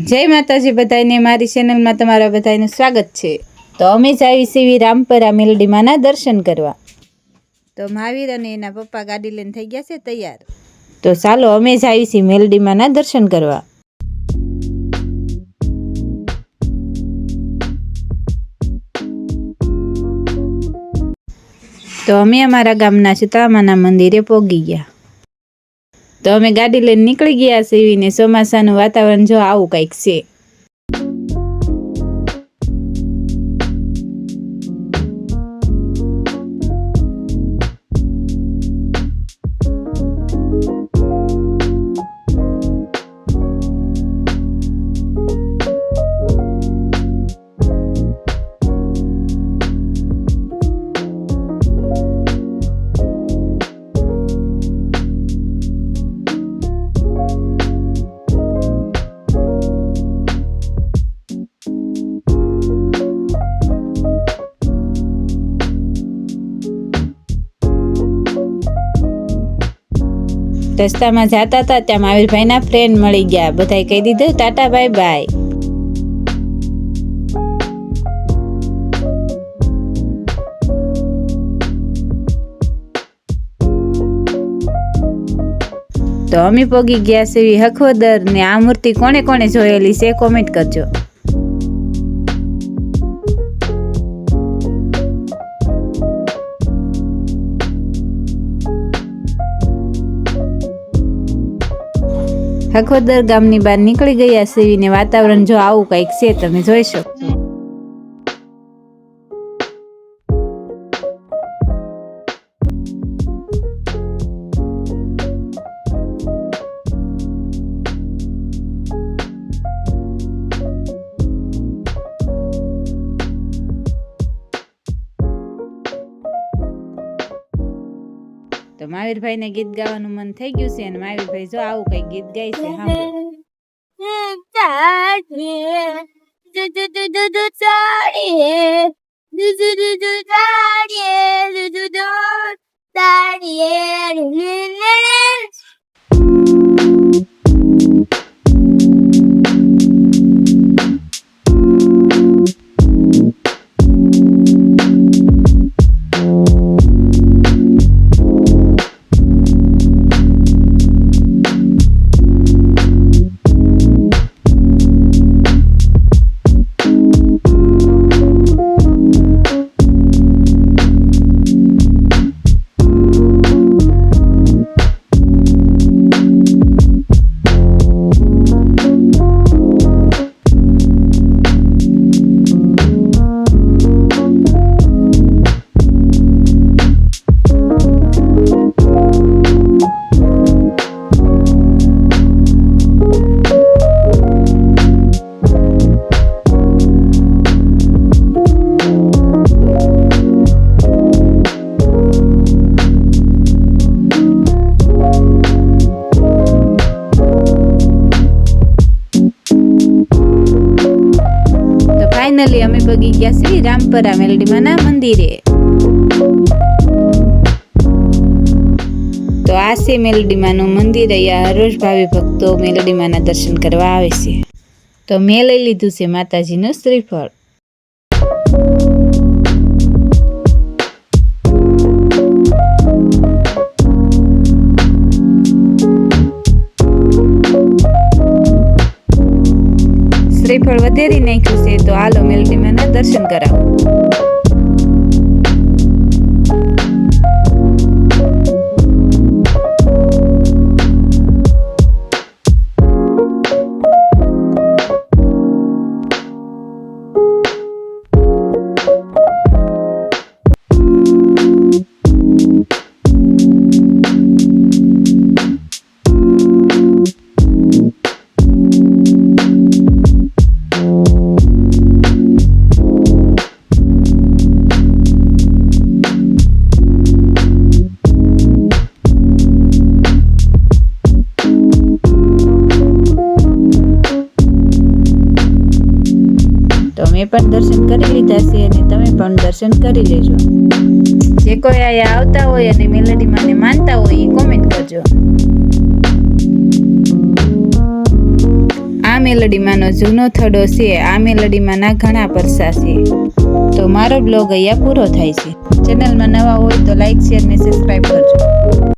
જય માતાજી બધાને, મારી ચેનલમાં તમારા બધાનું સ્વાગત છે। તો અમે જ આવી છીએ રામપરા મેલડી માના દર્શન કરવા। તો મહાવીર અને એના પપ્પા ગાડી લઈને થઈ ગયા છે તૈયાર। તો ચાલો અમે જ આવી છીએ મેલડી માના દર્શન કરવા। તો અમે અમારા ગામના શીતળામાના મંદિરે પહોંચી ગયા। તો અમે ગાડી લઈને નીકળી ગયા છીએ ને ચોમાસાનું વાતાવરણ જો આવું કંઈક છે। રસ્તામાં જતા હતા ત્યાં મહાવીરભાઈના ફ્રેન્ડ મળી ગયા। બધાએ કહી દીધું ટાટા બાય બાય। તો અમે પોગી ગયા છે હખોદર ને આ મૂર્તિ કોણે કોણે જોયેલી છે કોમેન્ટ કરજો। હખોદર ગામની બહાર નીકળી ગયા છીએ ને વાતાવરણ જો આવું કંઈક છે, તમે જોઈ શકશો। તો મહાવીરભાઈને ગીત ગાવાનું મન થઈ ગયું છે અને મહાવીરભાઈ જો આવું કઈ ગીત ગાય છે ફાઇનલી અમે પગી ગયા છીએ રામપરા મેલડી માના મંદિરે। તો આ છે મેલડી માનું મંદિર। અહીંયા હર રોજ ભાવિ ભક્તો મેલડી માના દર્શન કરવા આવે છે। તો મેં લઈ લીધું છે માતાજીનું શ્રીફળ। શ્રીફળ વધેરી નાખ્યું છે તો હાલો મેલડી માના દર્શન કરાવો। મેં પણ દર્શન કરી લીધા છે અને તમે પણ દર્શન કરી લેજો। જે કોઈ અહીંયા આવતા હોય અને મેલડી માને માનતા હોય એ કોમેન્ટ કરજો। આ મેલડીમાંનો જૂનો થડો છે. આ મેલડીમાંના ઘણા પરસા છે. તો મારો બ્લોગ અહીંયા પૂરો થાય છે. ચેનલમાં નવા હોય તો લાઈક, શેર ને સબસ્ક્રાઈબ કરજો.